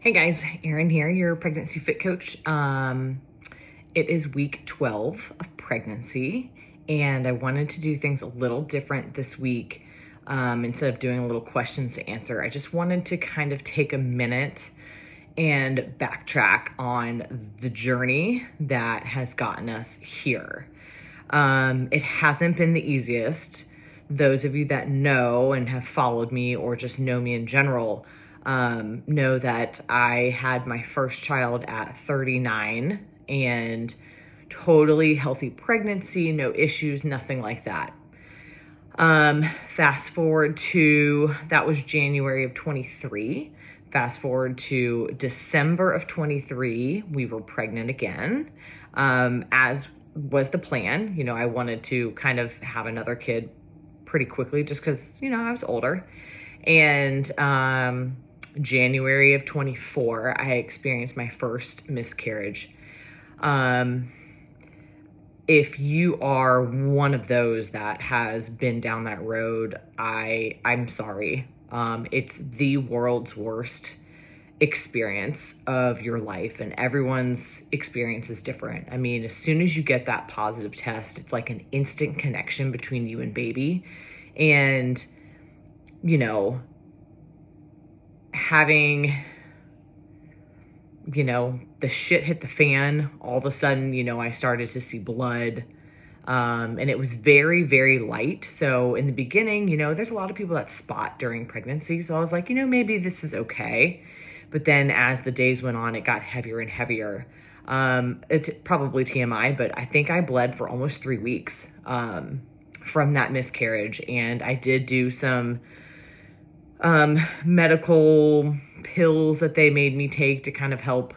Hey guys, Erin here, your pregnancy fit coach. It is week 12 of pregnancy, and I wanted to do things a little different this week. Instead of doing a little questions to answer, I just wanted to kind of take a minute and backtrack on the journey that has gotten us here. It hasn't been the easiest. Those of you that know and have followed me or just know me in general know that I had my first child at 39 and totally healthy pregnancy, no issues, nothing like that. Fast forward to, that was January of 23. Fast forward to December of 23, we were pregnant again, as was the plan. You know, I wanted to kind of have another kid pretty quickly just because, you know, I was older. And January of 24, I experienced my first miscarriage. If you are one of those that has been down that road, I'm sorry. It's the world's worst experience of your life, and everyone's experience is different. I mean, as soon as you get that positive test, it's like an instant connection between you and baby. And, you know, having, you know, the shit hit the fan, all of a sudden, you know, I started to see blood. And it was very, very light. So in the beginning, you know, there's a lot of people that spot during pregnancy. So I was like, you know, maybe this is okay. But then as the days went on, it got heavier and heavier. It's probably TMI, but I think I bled for almost 3 weeks from that miscarriage. And I did do some medical pills that they made me take to kind of help,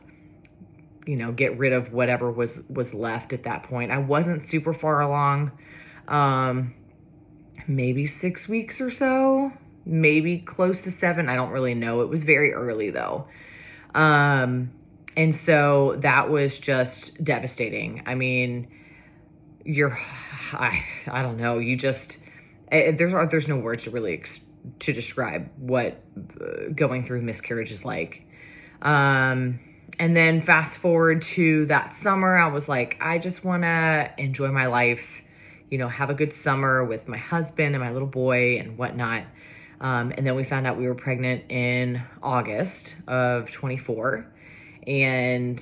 you know, get rid of whatever was left at that point. I wasn't super far along, maybe 6 weeks or so, maybe close to 7. I don't really know. It was very early though. And so that was just devastating. I mean, I don't know. You just, there's no words to really to describe what going through miscarriage is like. And then fast forward to that summer, I was like, I just want to enjoy my life, you know, have a good summer with my husband and my little boy and whatnot. And then we found out we were pregnant in August of 24. And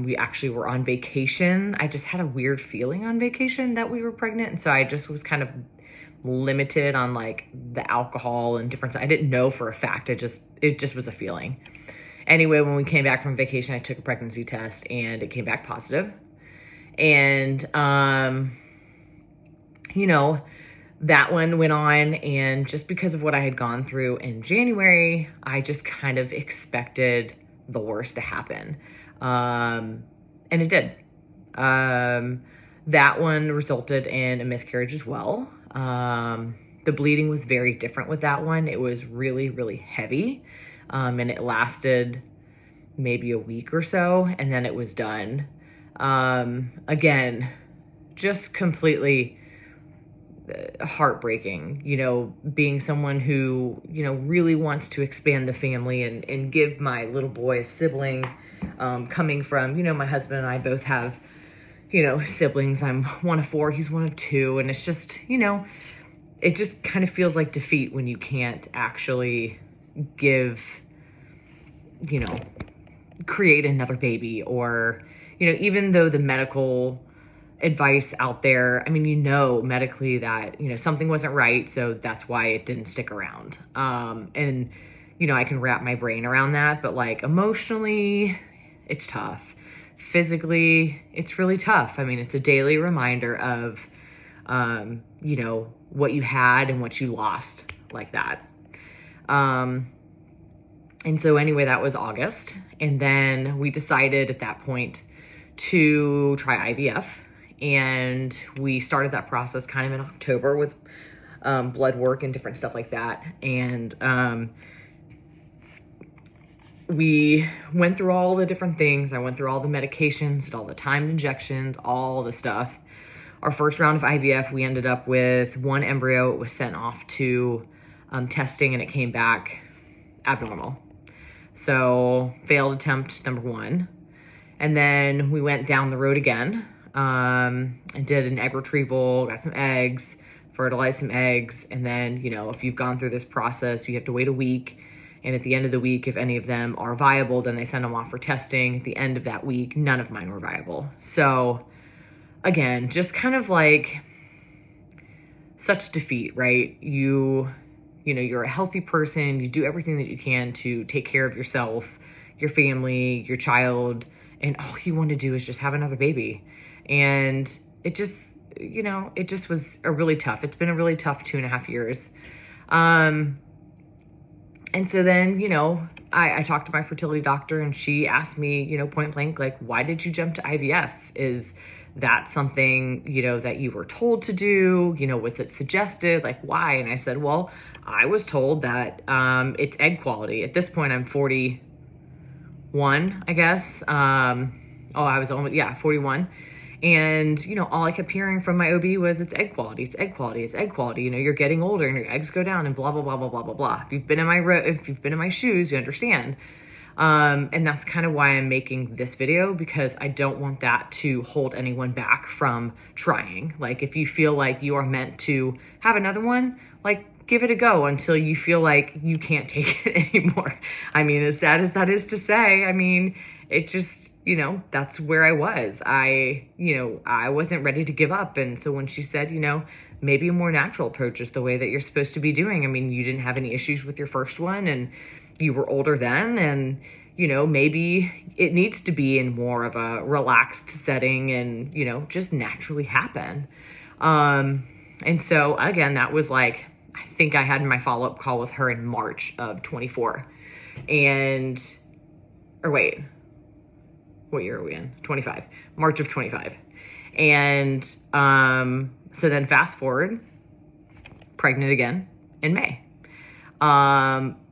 we actually were on vacation. I just had a weird feeling on vacation that we were pregnant. And so I just was kind of limited on like the alcohol and different. I didn't know for a fact. It just was a feeling. Anyway, when we came back from vacation, I took a pregnancy test and it came back positive. And, you know, that one went on, and just because of what I had gone through in January, I just kind of expected the worst to happen. And it did. That one resulted in a miscarriage as well. The bleeding was very different with that one. It was really, really heavy. And it lasted maybe a week or so, and then it was done. Again, just completely heartbreaking, you know, being someone who, you know, really wants to expand the family and give my little boy a sibling, coming from, you know, my husband and I both have, you know, siblings. I'm one of 4, he's one of 2. And it's just, you know, it just kind of feels like defeat when you can't actually give, you know, create another baby, or, you know, even though the medical advice out there, I mean, you know, medically that, you know, something wasn't right. So that's why it didn't stick around. And, you know, I can wrap my brain around that, but like emotionally, it's tough. Physically, it's really tough. I mean, it's a daily reminder of, you know, what you had and what you lost like that. And so anyway, that was August. And then we decided at that point to try IVF. And we started that process kind of in October with blood work and different stuff like that. And we went through all the different things. I went through all the medications and all the timed injections, all the stuff. Our first round of IVF, we ended up with 1 embryo. It was sent off to testing, and it came back abnormal. So failed attempt number 1. And then we went down the road again, and did an egg retrieval, got some eggs, fertilized some eggs. And then, if you've gone through this process, you have to wait a week. And at the end of the week, if any of them are viable, then they send them off for testing. At the end of that week, none of mine were viable. So again, just kind of like such defeat, right? You're a healthy person. You do everything that you can to take care of yourself, your family, your child, and all you want to do is just have another baby. And it just was it's been a really tough 2.5 years. And so then, I talked to my fertility doctor, and she asked me, point blank, like, why did you jump to IVF? Is that something, that you were told to do? Was it suggested? Like, why? And I said, well, I was told that it's egg quality. At this point, I'm 41, I guess. I was almost, 41. And, all I kept hearing from my OB was it's egg quality, it's egg quality, it's egg quality. You're getting older and your eggs go down and blah, blah, blah, blah, blah, blah, blah. If you've been in my shoes, you understand. And that's kind of why I'm making this video, because I don't want that to hold anyone back from trying. Like, if you feel like you are meant to have another one, like, give it a go until you feel like you can't take it anymore. I mean, as sad as that is to say, it just, that's where I was. I wasn't ready to give up. And so when she said, maybe a more natural approach is the way that you're supposed to be doing. You didn't have any issues with your first one, and you were older then, and, maybe it needs to be in more of a relaxed setting and, just naturally happen. And so again, that was like, I think I had my follow-up call with her in March of 24. What year are we in? 25, March of 25. And, so then fast forward, pregnant again in May.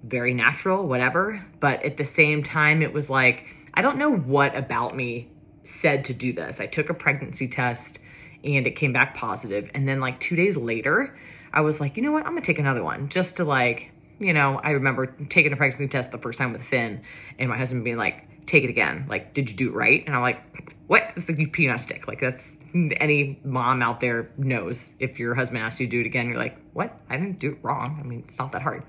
Very natural, whatever. But at the same time, it was like, I don't know what about me said to do this. I took a pregnancy test and it came back positive. And then like 2 days later, I was like, you know what? I'm gonna take another one just to I remember taking a pregnancy test the first time with Finn, and my husband being like, take it again. Like, did you do it right? And I'm like, what? It's like you pee on a stick. Like, that's, any mom out there knows, if your husband asks you to do it again, you're like, what? I didn't do it wrong. It's not that hard.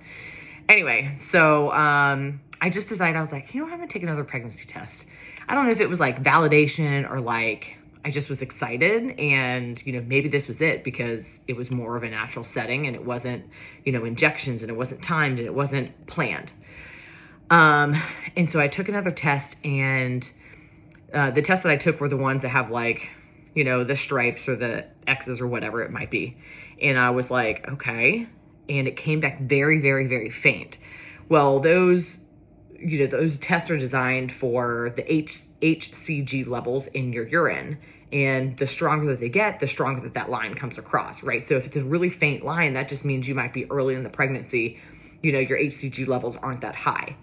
Anyway, so I just decided, I was like, I'm gonna take another pregnancy test. I don't know if it was like validation or like, I just was excited, and, maybe this was it, because it was more of a natural setting, and it wasn't, injections, and it wasn't timed, and it wasn't planned. And so I took another test, and the tests that I took were the ones that have like, the stripes or the X's or whatever it might be. And I was like, okay. And it came back very, very, very faint. Well, those tests are designed for the HCG levels in your urine. And the stronger that they get, the stronger that line comes across, right? So if it's a really faint line, that just means you might be early in the pregnancy, your HCG levels aren't that high.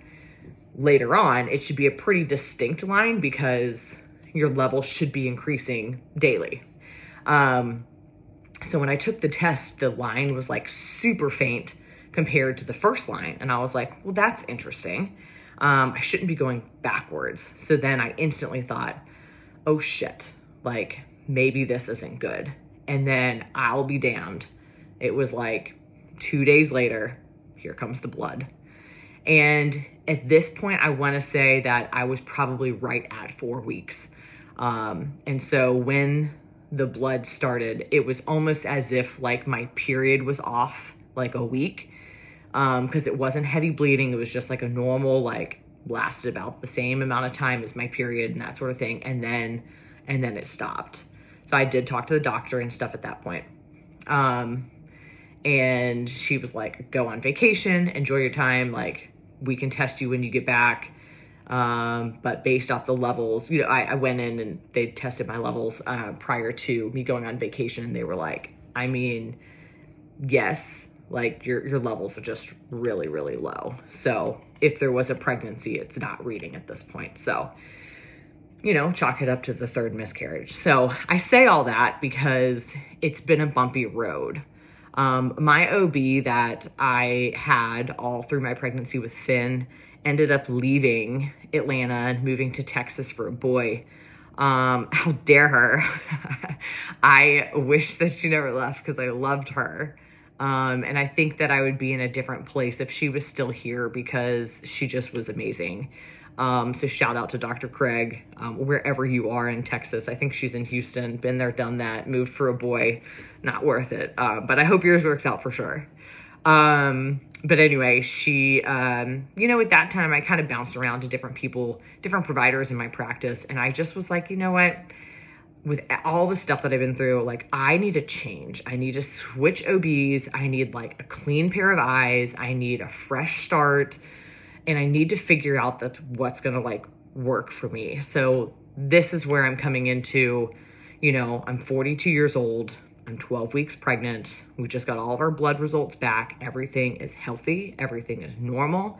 Later on, it should be a pretty distinct line, because your levels should be increasing daily. So when I took the test, the line was like super faint compared to the first line. And I was like, well, that's interesting. I shouldn't be going backwards. So then I instantly thought, oh shit, like maybe this isn't good. And then I'll be damned. It was like 2 days later, here comes the blood. And at this point, I want to say that I was probably right at 4 weeks. And so when the blood started, it was almost as if like my period was off like a week, because it wasn't heavy bleeding. It was just like a normal, like lasted about the same amount of time as my period and that sort of thing. And then it stopped. So I did talk to the doctor and stuff at that point. And she was like, go on vacation, enjoy your time. Like, we can test you when you get back. But based off the levels, I went in and they tested my levels, prior to me going on vacation. And they were like, yes, like your levels are just really, really low. So if there was a pregnancy, it's not reading at this point. So, chalk it up to the third miscarriage. So I say all that because it's been a bumpy road. My OB that I had all through my pregnancy with Finn ended up leaving Atlanta and moving to Texas for a boy. How dare her? I wish that she never left because I loved her. And I think that I would be in a different place if she was still here because she just was amazing. So shout out to Dr. Craig, wherever you are in Texas. I think she's in Houston, been there, done that, moved for a boy, not worth it. But I hope yours works out for sure. But anyway, she, at that time I kind of bounced around to different people, different providers in my practice. And I just was like, you know what, with all the stuff that I've been through, like I need to change. I need to switch OBs. I need like a clean pair of eyes. I need a fresh start. And I need to figure out what's going to like work for me. So this is where I'm coming into, I'm 42 years old. I'm 12 weeks pregnant. We just got all of our blood results back. Everything is healthy. Everything is normal.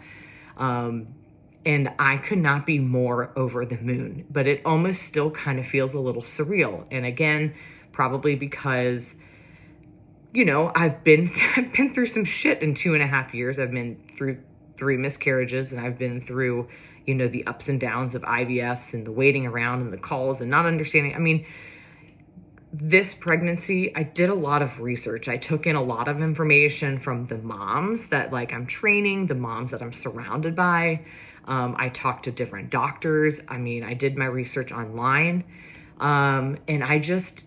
And I could not be more over the moon, but it almost still kind of feels a little surreal. And again, probably because, I've been through some shit in 2.5 years. I've been through 3 miscarriages, and I've been through, the ups and downs of IVFs and the waiting around and the calls and not understanding. I mean, this pregnancy, I did a lot of research. I took in a lot of information from the moms that like I'm training, the moms that I'm surrounded by. I talked to different doctors. I mean, I did my research online. And I just,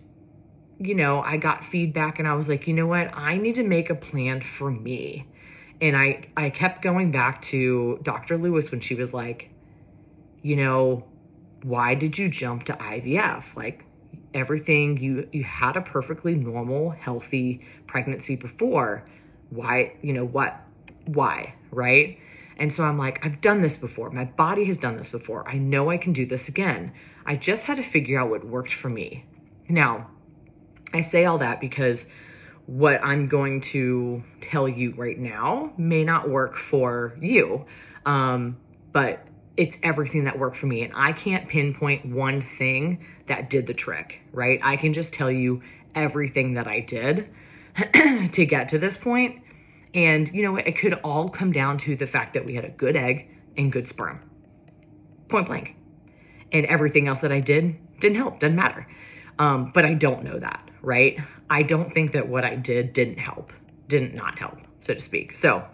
I got feedback and I was like, you know what? I need to make a plan for me. And I kept going back to Dr. Lewis when she was like, why did you jump to IVF? Like everything, you had a perfectly normal, healthy pregnancy before. Why, why, right? And so I'm like, I've done this before. My body has done this before. I know I can do this again. I just had to figure out what worked for me. Now, I say all that because what I'm going to tell you right now may not work for you, but it's everything that worked for me. And I can't pinpoint one thing that did the trick, right? I can just tell you everything that I did to get to this point. And it could all come down to the fact that we had a good egg and good sperm, point blank. And everything else that I did didn't help, doesn't matter. But I don't know that, right? I don't think that what I did didn't not help, so to speak. So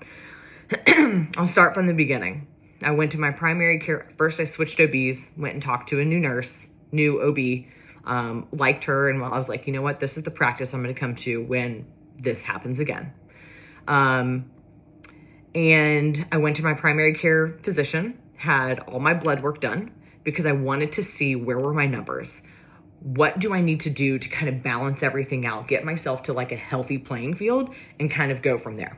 I'll start from the beginning. I went to my primary care. First, I switched OBs, went and talked to a new nurse, new OB, liked her. And I was like, you know what? This is the practice I'm going to come to when this happens again. And I went to my primary care physician, had all my blood work done because I wanted to see where were my numbers. What do I need to do to kind of balance everything out, get myself to like a healthy playing field and kind of go from there.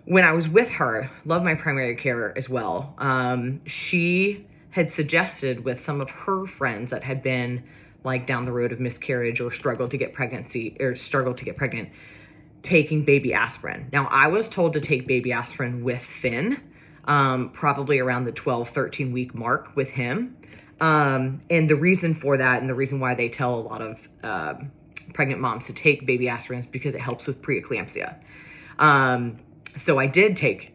When I was with her, love my primary care as well. She had suggested with some of her friends that had been like down the road of miscarriage or struggled to get pregnant, taking baby aspirin. Now I was told to take baby aspirin with Finn, probably around the 12, 13 week mark with him. And the reason for that and the reason why they tell a lot of pregnant moms to take baby aspirin is because it helps with preeclampsia. So I did take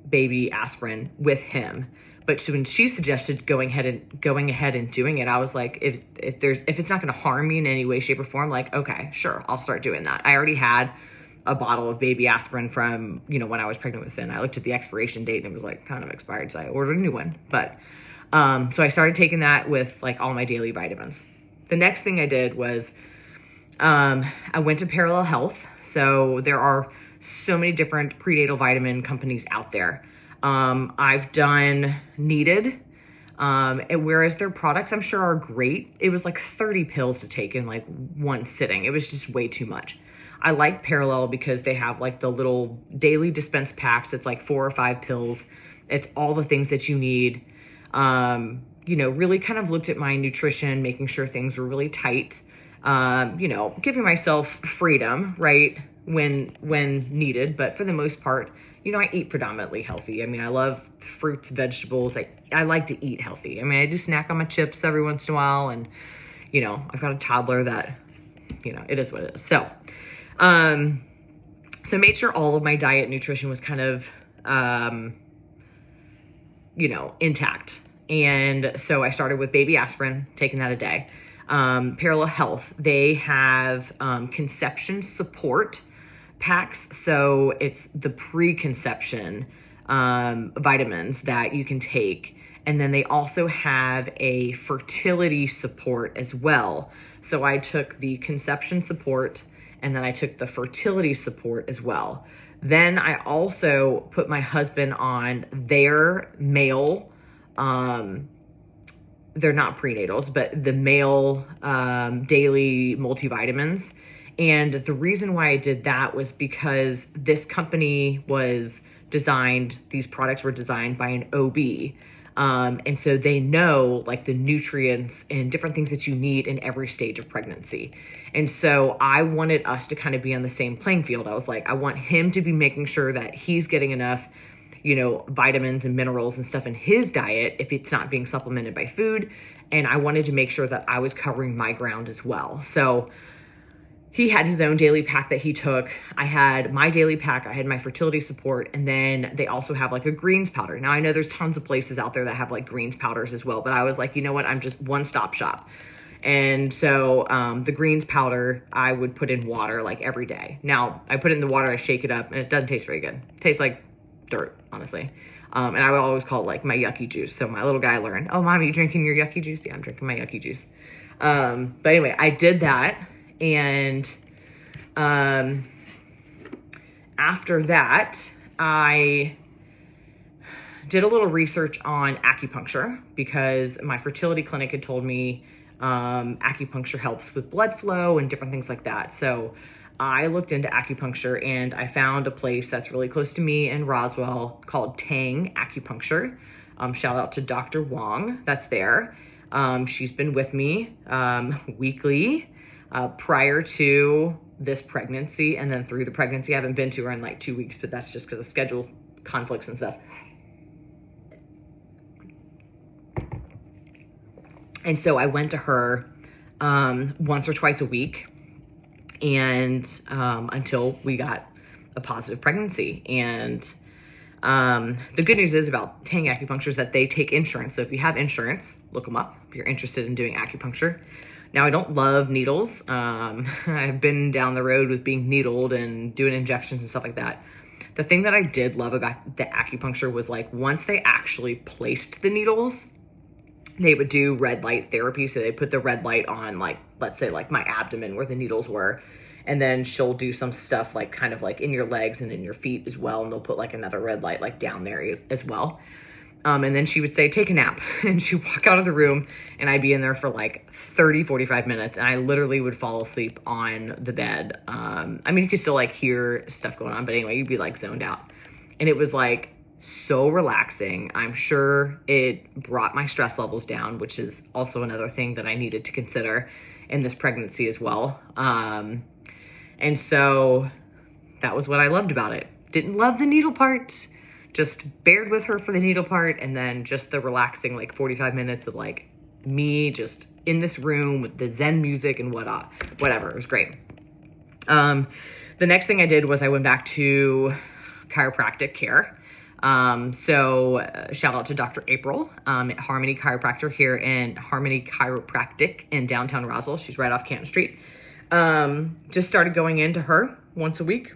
baby aspirin with him. But when she suggested going ahead and doing it, I was like, if it's not going to harm me in any way, shape, or form, like, okay, sure, I'll start doing that. I already had a bottle of baby aspirin from, when I was pregnant with Finn. I looked at the expiration date and it was like kind of expired, so I ordered a new one. But so I started taking that with like all my daily vitamins. The next thing I did was I went to Parallel Health. So there are so many different prenatal vitamin companies out there. I've done Needed, and whereas their products I'm sure are great, it was like 30 pills to take in like one sitting. It was just way too much. I like Parallel because they have like the little daily dispense packs. It's like 4 or 5 pills. It's all the things that you need. Really kind of looked at my nutrition, making sure things were really tight. Giving myself freedom, right, when needed. But for the most part, I eat predominantly healthy. I mean, I love fruits, vegetables. I like to eat healthy. I mean, I do snack on my chips every once in a while. And, I've got a toddler that, it is what it is. So So I made sure all of my diet and nutrition was kind of, intact. And so I started with baby aspirin, taking that a day. Parallel Health, they have conception support packs. So it's the preconception vitamins that you can take. And then they also have a fertility support as well. So I took the conception support and then I took the fertility support as well. Then I also put my husband on their male, they're not prenatals, but the male daily multivitamins. And the reason why I did that was because this company was designed, these products were designed by an OB. And so they know like the nutrients and different things that you need in every stage of pregnancy. And so I wanted us to kind of be on the same playing field. I was like, I want him to be making sure that he's getting enough, vitamins and minerals and stuff in his diet if it's not being supplemented by food. And I wanted to make sure that I was covering my ground as well. So he had his own daily pack that he took. I had my daily pack. I had my fertility support. And then they also have like a greens powder. Now I know there's tons of places out there that have like greens powders as well, but I was like, you know what? I'm just one-stop shop. And so the greens powder, I would put in water like every day. Now I put it in the water, I shake it up, and it doesn't taste very good. It tastes like dirt, honestly. And I would always call it like my yucky juice. So my little guy learned, oh, Mom, you drinking your yucky juice? Yeah, I'm drinking my yucky juice. But anyway, I did that. And after that, I did a little research on acupuncture because my fertility clinic had told me acupuncture helps with blood flow and different things like that. So I looked into acupuncture and I found a place that's really close to me in Roswell called Tang Acupuncture. Shout out to Dr. Wong that's there. She's been with me weekly prior to this pregnancy, and then through the pregnancy. I haven't been to her in like 2 weeks, but that's just because of schedule conflicts and stuff. And so I went to her once or twice a week, and until we got a positive pregnancy. And the good news is about Tang Acupuncture is that they take insurance. So if you have insurance, look them up if you're interested in doing acupuncture. Now, I don't love needles. I've been down the road with being needled and doing injections and stuff like that. The thing that I did love about the acupuncture was like once they actually placed the needles, they would do red light therapy. So they put the red light on, like, let's say like my abdomen where the needles were. And then she'll do some stuff like kind of like in your legs and in your feet as well. And they'll put like another red light like down there as well. And then she would say, take a nap. And she'd walk out of the room and I'd be in there for like 30, 45 minutes. And I literally would fall asleep on the bed. I mean, you could still like hear stuff going on, but anyway, you'd be like zoned out. And it was like so relaxing. I'm sure it brought my stress levels down, which is also another thing that I needed to consider in this pregnancy as well. And so that was what I loved about it. Didn't love the needle part. Just bared with her for the needle part, and then just the relaxing like 45 minutes of like me just in this room with the Zen music and whatever. It was great. The next thing I did was I went back to chiropractic care. So shout out to Dr. April at Harmony Chiropractor here in Harmony Chiropractic in downtown Roswell. She's right off Canton Street. Just started going into her once a week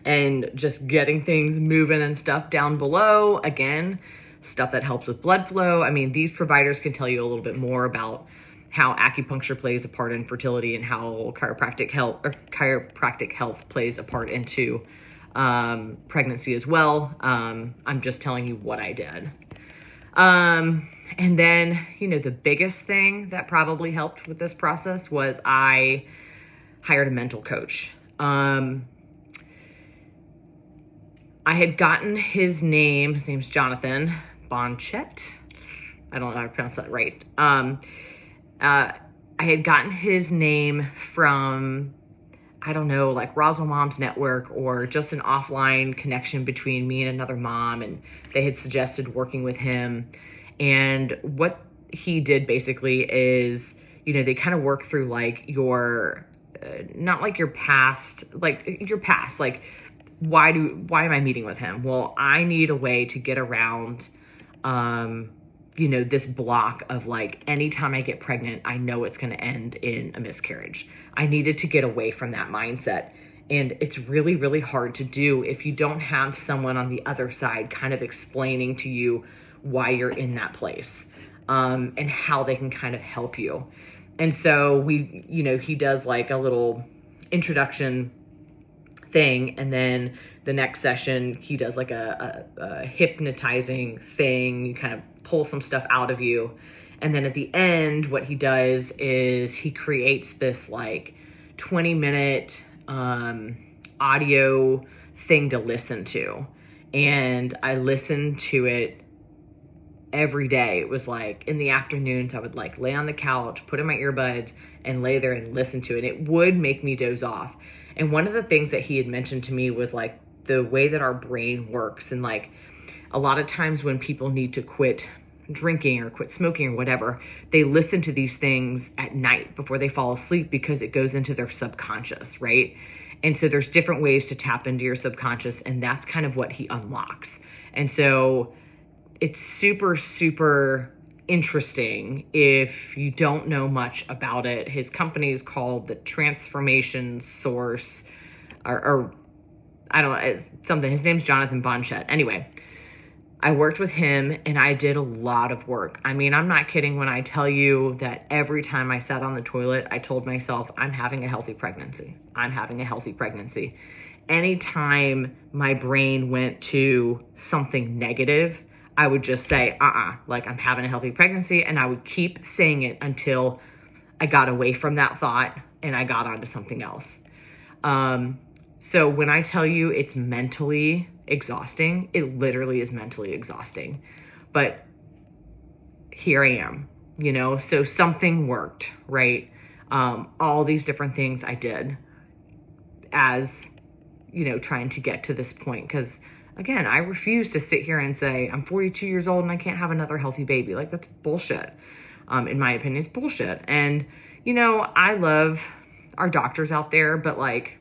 and just getting things moving and stuff down below. Again, stuff that helps with blood flow. I mean, these providers can tell you a little bit more about how acupuncture plays a part in fertility and how chiropractic health plays a part into pregnancy as well. I'm just telling you what I did. And then, the biggest thing that probably helped with this process was I hired a mental coach. I had gotten his name's Jonathan Bonchett. I don't know how to pronounce that right. I had gotten his name from, I don't know, like Roswell Moms Network or just an offline connection between me and another mom. And they had suggested working with him. And what he did basically is, they kind of work through like your not like your past, like why am I meeting with him? Well, I need a way to get around, this block of like, anytime I get pregnant, I know it's going to end in a miscarriage. I needed to get away from that mindset. And it's really, really hard to do if you don't have someone on the other side kind of explaining to you why you're in that place, and how they can kind of help you. And so he does like a little introduction thing. And then the next session, he does like a hypnotizing thing. You kind of pull some stuff out of you. And then at the end, what he does is he creates this like 20-minute audio thing to listen to. And I listened to it every day. It was like in the afternoons, I would like lay on the couch, put in my earbuds and lay there and listen to it. It would make me doze off. And one of the things that he had mentioned to me was like the way that our brain works. And like a lot of times when people need to quit drinking or quit smoking or whatever, they listen to these things at night before they fall asleep because it goes into their subconscious, right? And so there's different ways to tap into your subconscious, and that's kind of what he unlocks. And so it's super, super interesting if you don't know much about it. His company is called the Transformation Source, or I don't know, it's something. His name's Jonathan Bonchett. Anyway, I worked with him and I did a lot of work. I mean, I'm not kidding when I tell you that every time I sat on the toilet, I told myself, I'm having a healthy pregnancy. I'm having a healthy pregnancy. Anytime my brain went to something negative, I would just say, like I'm having a healthy pregnancy. And I would keep saying it until I got away from that thought and I got onto something else. So when I tell you it's mentally exhausting, it literally is mentally exhausting. But here I am, so something worked, right? All these different things I did as, trying to get to this point. Because again, I refuse to sit here and say, I'm 42 years old and I can't have another healthy baby. Like, that's bullshit. In my opinion, it's bullshit. And, I love our doctors out there, but like,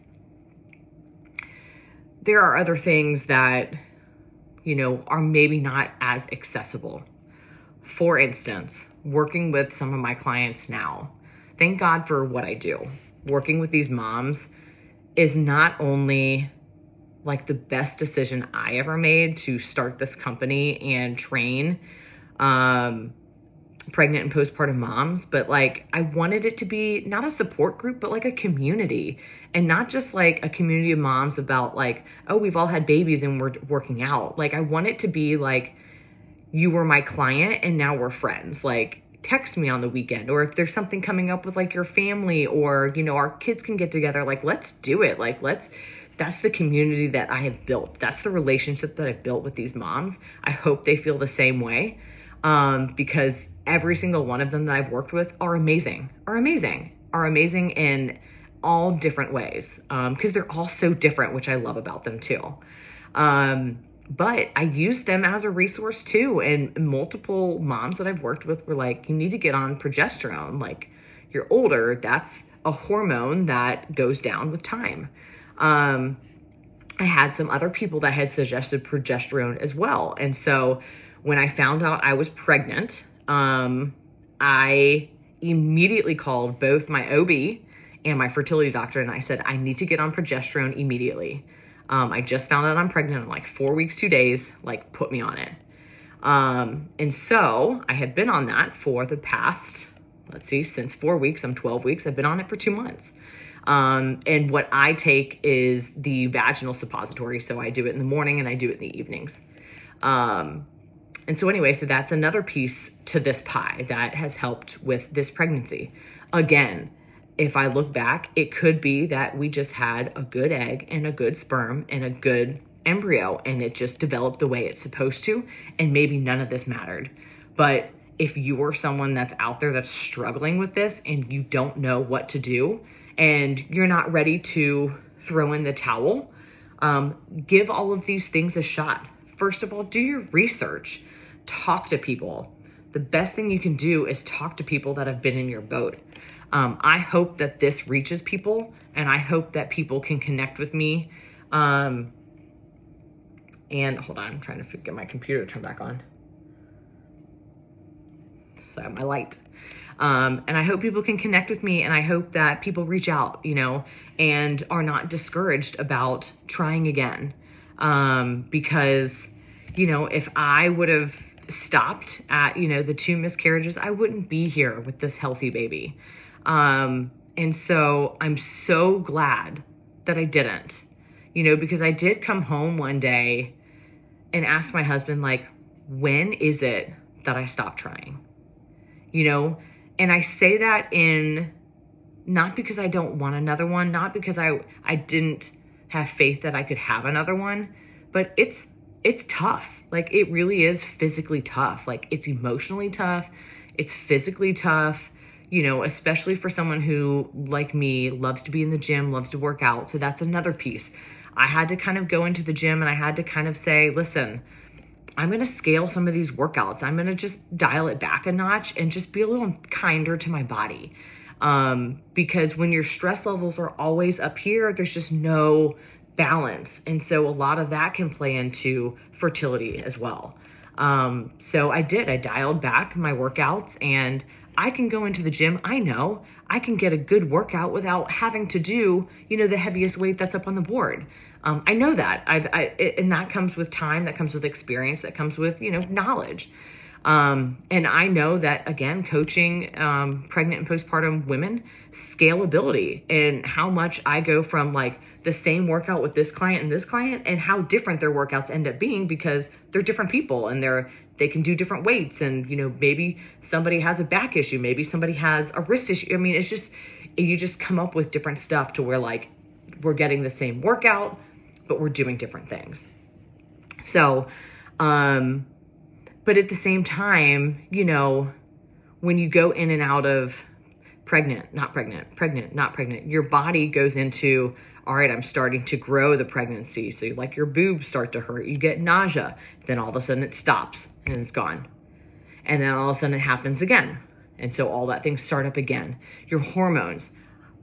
there are other things that, are maybe not as accessible. For instance, working with some of my clients now, thank God for what I do. Working with these moms is not only like the best decision I ever made to start this company and train pregnant and postpartum moms, but like I wanted it to be not a support group, but like a community, and not just like a community of moms about like, oh, we've all had babies and we're working out. Like I want it to be like, you were my client and now we're friends. Like text me on the weekend, or if there's something coming up with like your family, or, our kids can get together, like, let's do it. Like, that's the community that I have built. That's the relationship that I've built with these moms. I hope they feel the same way. Because every single one of them that I've worked with are amazing in all different ways. Because they're all so different, which I love about them too. But I use them as a resource too. And multiple moms that I've worked with were like, you need to get on progesterone. Like, you're older. That's a hormone that goes down with time. I had some other people that had suggested progesterone as well. And so when I found out I was pregnant, I immediately called both my OB and my fertility doctor, and I said, I need to get on progesterone immediately. I just found out I'm pregnant in like 4 weeks, 2 days, like put me on it. And so I had been on that for the past, since 4 weeks, I'm 12 weeks. I've been on it for 2 months. And what I take is the vaginal suppository. So I do it in the morning and I do it in the evenings. And so anyway, so that's another piece to this pie that has helped with this pregnancy. Again, if I look back, it could be that we just had a good egg and a good sperm and a good embryo, and it just developed the way it's supposed to, and maybe none of this mattered. But if you are someone that's out there that's struggling with this and you don't know what to do and you're not ready to throw in the towel, give all of these things a shot. First of all, do your research. Talk to people. The best thing you can do is talk to people that have been in your boat. I hope that this reaches people, and I hope that people can connect with me. And hold on, I'm trying to get my computer to turn back on. So I have my light. And I hope people can connect with me, and I hope that people reach out, and are not discouraged about trying again. Because, if I would have stopped at, the 2 miscarriages, I wouldn't be here with this healthy baby. And so I'm so glad that I didn't, because I did come home one day and ask my husband, like, when is it that I stop trying? And I say that not because I don't want another one, not because I didn't have faith that I could have another one, but it's tough. Like, it really is physically tough. Like, it's emotionally tough. It's physically tough, especially for someone who, like me, loves to be in the gym, loves to work out. So that's another piece. I had to kind of go into the gym, and I had to kind of say, listen, I'm going to scale some of these workouts. I'm going to just dial it back a notch and just be a little kinder to my body. Because when your stress levels are always up here, there's just no balance. And so a lot of that can play into fertility as well. So I dialed back my workouts, and I can go into the gym. I know I can get a good workout without having to do, the heaviest weight that's up on the board. I know that and that comes with time, that comes with experience, that comes with, knowledge. And I know that, again, coaching, pregnant and postpartum women, scalability, and how much I go from like the same workout with this client and this client, and how different their workouts end up being, because they're different people, and they can do different weights. And, maybe somebody has a back issue. Maybe somebody has a wrist issue. I mean, it's just, you just come up with different stuff to where, like, we're getting the same workout, but we're doing different things. So, but at the same time, when you go in and out of pregnant, not pregnant, pregnant, not pregnant, your body goes into, all right, I'm starting to grow the pregnancy. So like your boobs start to hurt, you get nausea, then all of a sudden it stops and it's gone. And then all of a sudden it happens again. And so all that things start up again. Your hormones,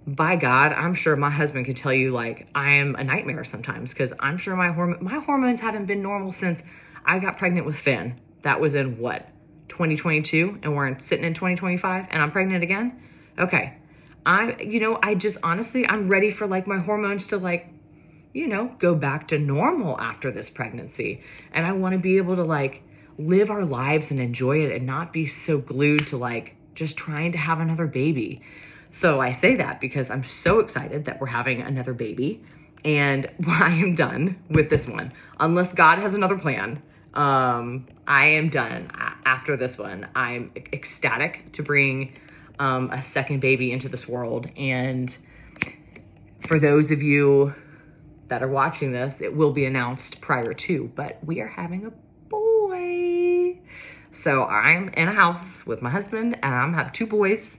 by God, I'm sure my husband could tell you, like, I am a nightmare sometimes, because I'm sure my hormones haven't been normal since I got pregnant with Finn. That was in 2022, and we're sitting in 2025, and I'm pregnant again. Okay. I just honestly, I'm ready for like my hormones to like, go back to normal after this pregnancy. And I want to be able to like live our lives and enjoy it, and not be so glued to like just trying to have another baby. So I say that because I'm so excited that we're having another baby, and I am done with this one. Unless God has another plan, I am done after this one. I'm ecstatic to bring a second baby into this world. And for those of you that are watching this, it will be announced prior to, but we are having a boy. So I'm in a house with my husband, and I have 2 boys.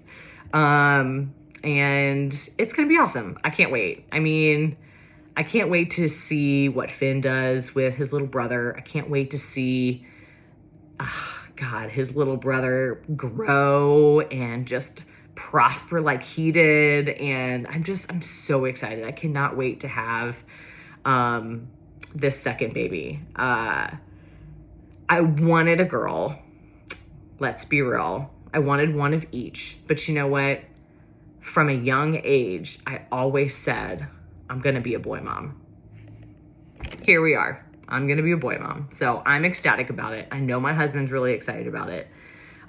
And it's going to be awesome. I can't wait. I mean, I can't wait to see what Finn does with his little brother. I can't wait to see, his little brother grow and just prosper like he did. And I'm so excited. I cannot wait to have, this second baby. I wanted a girl. Let's be real. I wanted one of each, but you know what? From a young age, I always said, I'm going to be a boy mom. Here we are. I'm going to be a boy mom. So I'm ecstatic about it. I know my husband's really excited about it.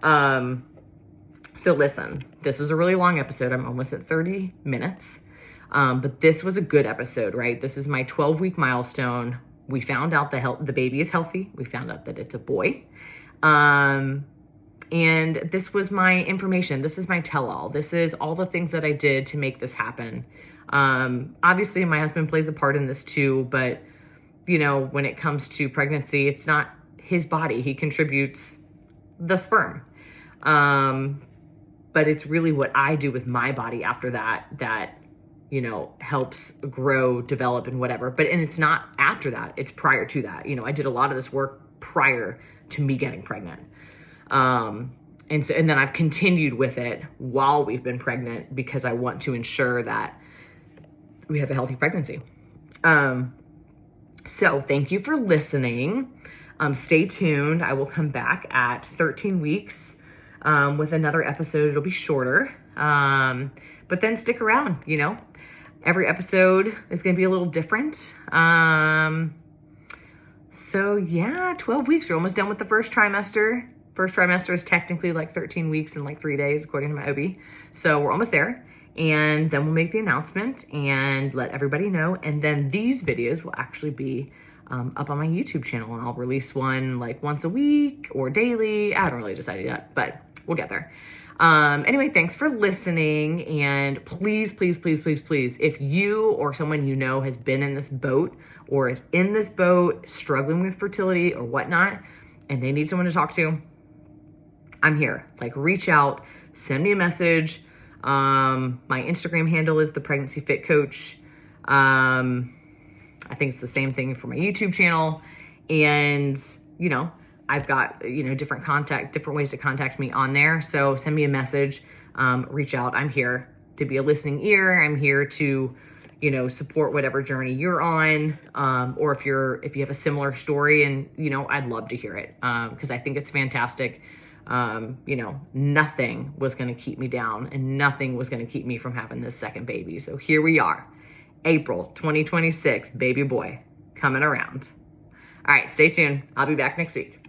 So listen, this is a really long episode. I'm almost at 30 minutes. But this was a good episode, right? This is my 12-week milestone. We found out the baby is healthy. We found out that it's a boy. And this was my information. This is my tell-all. This is all the things that I did to make this happen. Obviously, my husband plays a part in this too, but, when it comes to pregnancy, it's not his body. He contributes the sperm. But it's really what I do with my body after that, helps grow, develop, and whatever. And it's not after that. It's prior to that. I did a lot of this work prior to me getting pregnant. and then I've continued with it while we've been pregnant because I want to ensure that we have a healthy pregnancy. So thank you for listening. Stay tuned. I will come back at 13 weeks with another episode. It'll be shorter, but then stick around, Every episode is going to be a little different. So yeah, 12 weeks. We're almost done with the first trimester. First trimester is technically like 13 weeks and like 3 days, according to my OB. So we're almost there. And then we'll make the announcement and let everybody know. And then these videos will actually be up on my YouTube channel. And I'll release one like once a week or daily. I haven't really decided yet, but we'll get there. Anyway, thanks for listening. And please, please, please, please, please, if you or someone you know has been in this boat or is in this boat struggling with fertility or whatnot, and they need someone to talk to, I'm here. Like, reach out, send me a message. My Instagram handle is the Pregnancy Fit Coach. I think it's the same thing for my YouTube channel. And, I've got, different ways to contact me on there. So send me a message, reach out. I'm here to be a listening ear. I'm here to, support whatever journey you're on. Or if you have a similar story and, I'd love to hear it. Cause I think it's fantastic. Nothing was going to keep me down and nothing was going to keep me from having this second baby. So here we are, April 2026, baby boy coming around. All right, stay tuned. I'll be back next week.